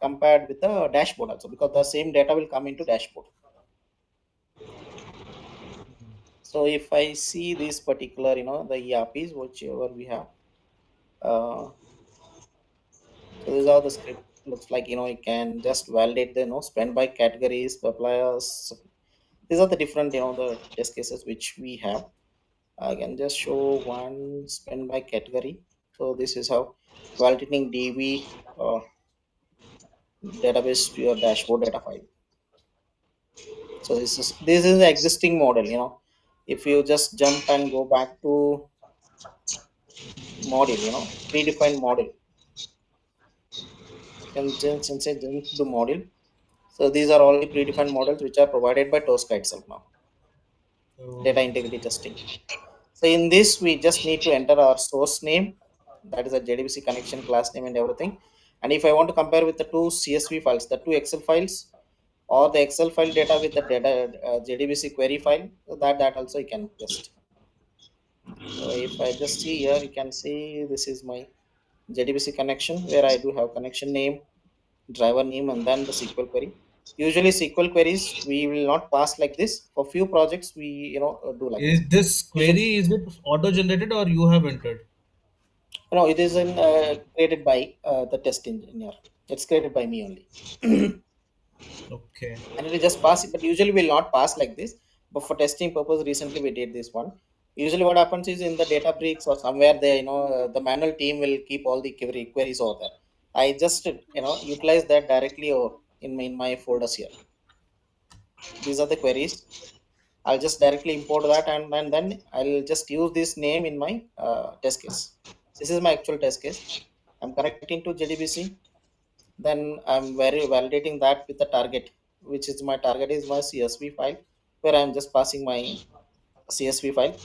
compared with the dashboard also, because the same data will come into dashboard. So if I see this particular, the ERPs, whichever we have, uh, so these are the script looks like, you can just validate the, spend by categories, suppliers. These are the different, the test cases which we have. I can just show one spend by category. So this is how validating DB database to your dashboard data file. So this is the existing model. If you just jump and go back to model, predefined model, can just say jump to model. So these are all the predefined models which are provided by Tosca itself now. Oh, Data integrity testing. So in this, we just need to enter our source name, that is a JDBC connection class name and everything. And if I want to compare with the two CSV files, the two Excel files, or the Excel file data with the data JDBC query file, so that also you can just. So if I just see here, you can see this is my JDBC connection where I do have connection name, driver name, and then the SQL query. Usually SQL queries we will not pass like this. For few projects we do like this. is this Usually, query is it auto generated or you have entered? no, it is created by the test engineer. It's created by me only. Okay. And it will just pass it, but usually will not pass like this. But for testing purpose, recently we did this one. Usually what happens is in the data bricks or somewhere there, the manual team will keep all the queries over there. I just utilize that directly or in my folders here. These are the queries. I'll just directly import that, and then I'll just use this name in my test case. This is my actual test case. I'm connecting to JDBC. Then I'm very validating that with the target, which is my target is my CSV file, where I'm just passing my CSV file.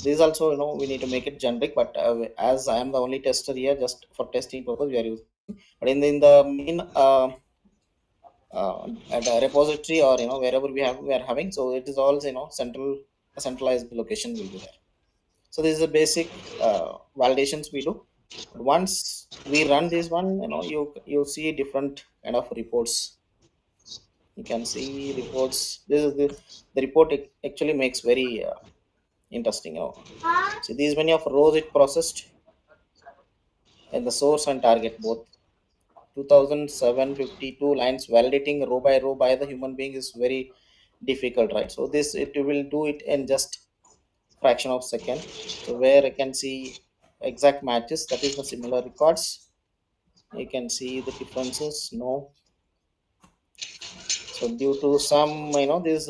This also, we need to make it generic, but as I am the only tester here, just for testing purpose, we are using. But in the main at a repository, or wherever we are having, so it is all centralized location will be there. So this is the basic validations we do. But once we run this one, you see different kind of reports. You can see reports. This is the report actually makes very interesting. See these many of rows it processed in the source and target both. 2752 lines validating row by row by the human being is very difficult, right? So this it will do it in just fraction of second. So where I can see exact matches, that is the similar records. You can see the differences, no. So due to some, these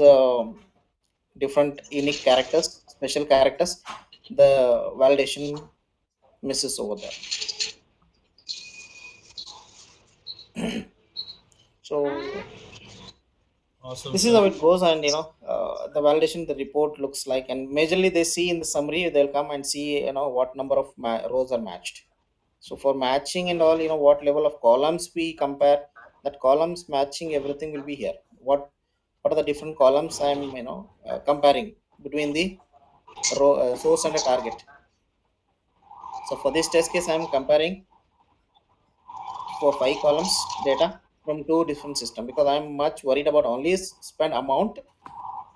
different unique characters, special characters, the validation misses over there. So Awesome, this is sir. how it goes. And the validation, the report looks like, and majorly they see in the summary, they'll come and see what number of rows are matched. So for matching and all, what level of columns we compare, that columns matching everything will be here. What are the different columns I'm comparing between the row source and a target. So for this test case, I'm comparing for 5 columns data from two different systems, because I'm much worried about only spend amount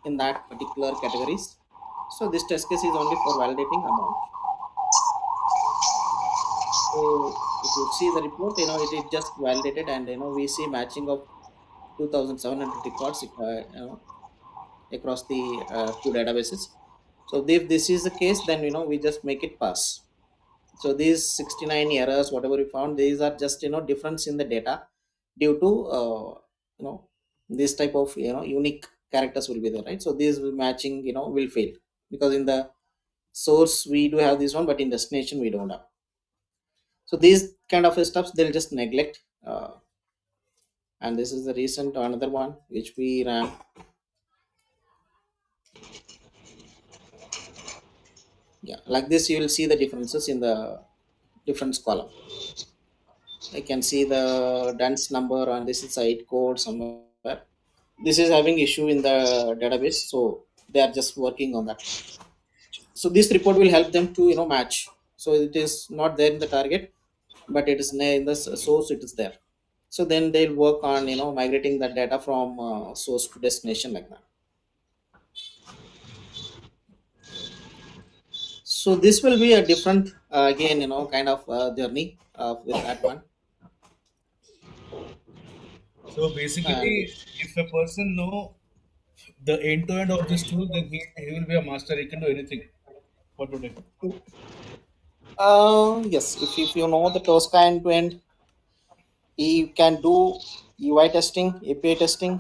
in that particular categories. So this test case is only for validating amount. So if you see the report, it is just validated, and we see matching of 2,700 records across the two databases. So if this is the case, then we just make it pass. So these 69 errors, whatever we found, these are just difference in the data due to you know this type of unique characters will be there, right? So these matching will fail, because in the source we do have this one, but in destination we don't have. So these kind of stuffs they'll just neglect. And this is the recent another one which we ran. Yeah, like this you will see the differences in the difference column. I can see the dance number, and this is site code somewhere. This is having issue in the database, so they are just working on that. So this report will help them to match. So it is not there in the target, but it is in the source, it is there. So then they'll work on migrating the data from source to destination like that. So this will be a different again kind of journey with that one. So And basically, if a person know the end to end of this tool, then he will be a master. He can do anything for today. yes, if you know the Tosca end to end, you can do UI testing, API testing,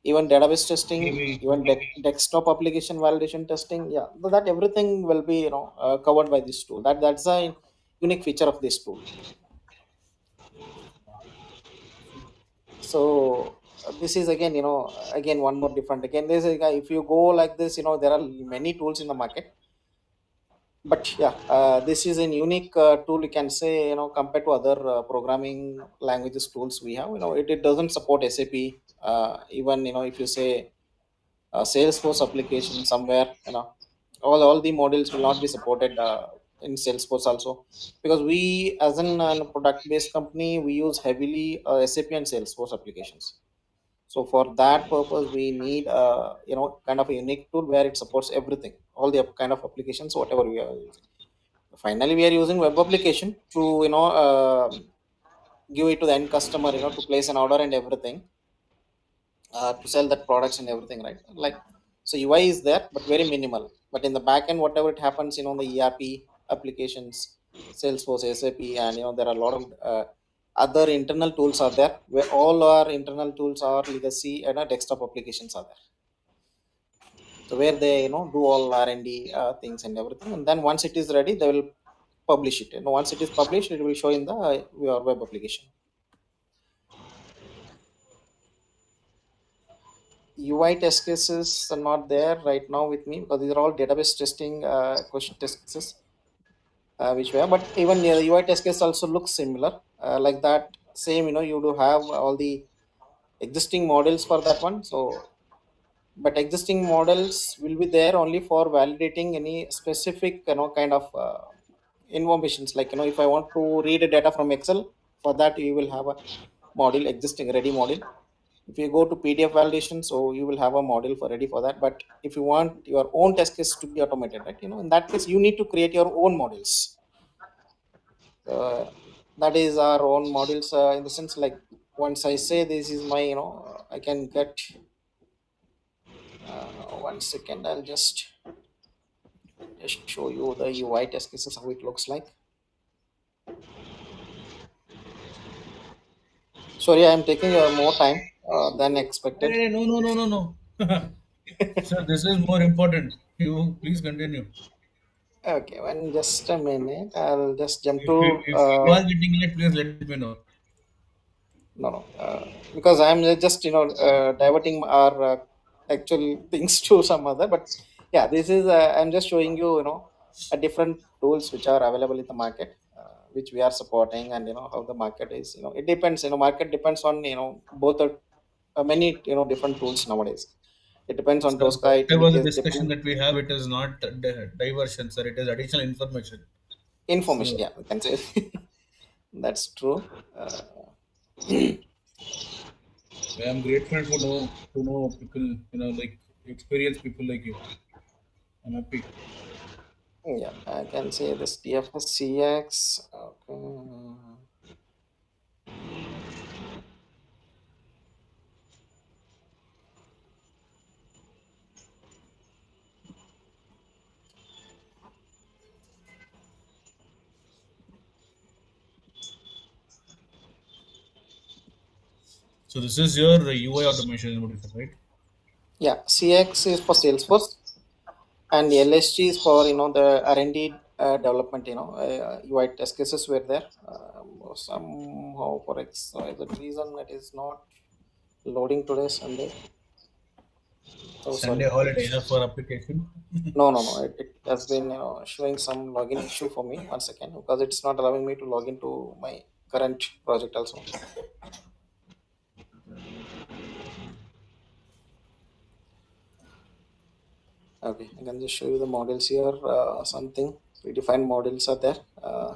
even database testing, Maybe even desktop application validation testing. Yeah, that everything will be covered by this tool. That's a unique feature of this tool. So this is again again one more different. Again, this is, if you go like this, there are many tools in the market. But yeah, this is an unique tool, you can say, compared to other programming languages tools we have. It doesn't support SAP. Even if you say Salesforce application somewhere, all the modules will not be supported in Salesforce also, because we, as an product based company, we use heavily SAP and Salesforce applications. So for that purpose, we need kind of a unique tool where it supports everything, all the kind of applications whatever we are using. Finally, we are using web application to give it to the end customer, to place an order and everything, to sell that products and everything, right? Like, so UI is there but very minimal. But in the back end, whatever it happens, the ERP applications, Salesforce, SAP, and there are a lot of other internal tools are there, where all our internal tools are legacy and desktop applications are there. So where they do all R&D things and everything, and then once it is ready, they will publish it. Once it is published, it will show in the your web application. UI test cases are not there right now with me, because these are all database testing question test cases, which were. But even the UI test case also looks similar, like that same. You do have all the existing models for that one. So, but existing models will be there only for validating any specific kind of informations. Like, if I want to read data from Excel, for that you will have a model, existing ready model. If you go to PDF validation, so you will have a model for ready for that. But if you want your own test case to be automated, right, in that case you need to create your own models. uh, that is our own models, in the sense, like, once I say this is my, I can get 1 second, I'll just show you the UI test cases, how it looks like. Sorry, I'm taking more time than expected. Hey, no, no, no, no, no. Sir, this is more important. You please continue. Okay, one just a minute, I'll just jump If to you are getting late, please let me know. no, no, because I'm just diverting our actual things to some other. But yeah, this is I'm just showing you, a different tools which are available in the market, which we are supporting. And how the market is, it depends. Market depends on both are many different tools nowadays. It depends on Sir, Tosca, it whatever the indicates discussion depend that we have, it is not diversion, sir. It is additional information. information. So Yeah, we can say that's true. I am grateful to know people, like experienced people like you. I'm happy. Yeah, I can say this TFSCX. Okay. So this is your UI automation, is what you said, right? Yeah, CX is for Salesforce, and LSG is for the R&D development. UI test cases were there. Somehow for X the reason it is not loading today Sunday. So sorry Sunday for that. holiday for application. No. It has been showing some login issue for me. 1 second, because it's not allowing me to log into my current project also. Okay, I can just show you the models here. Something predefined models are there.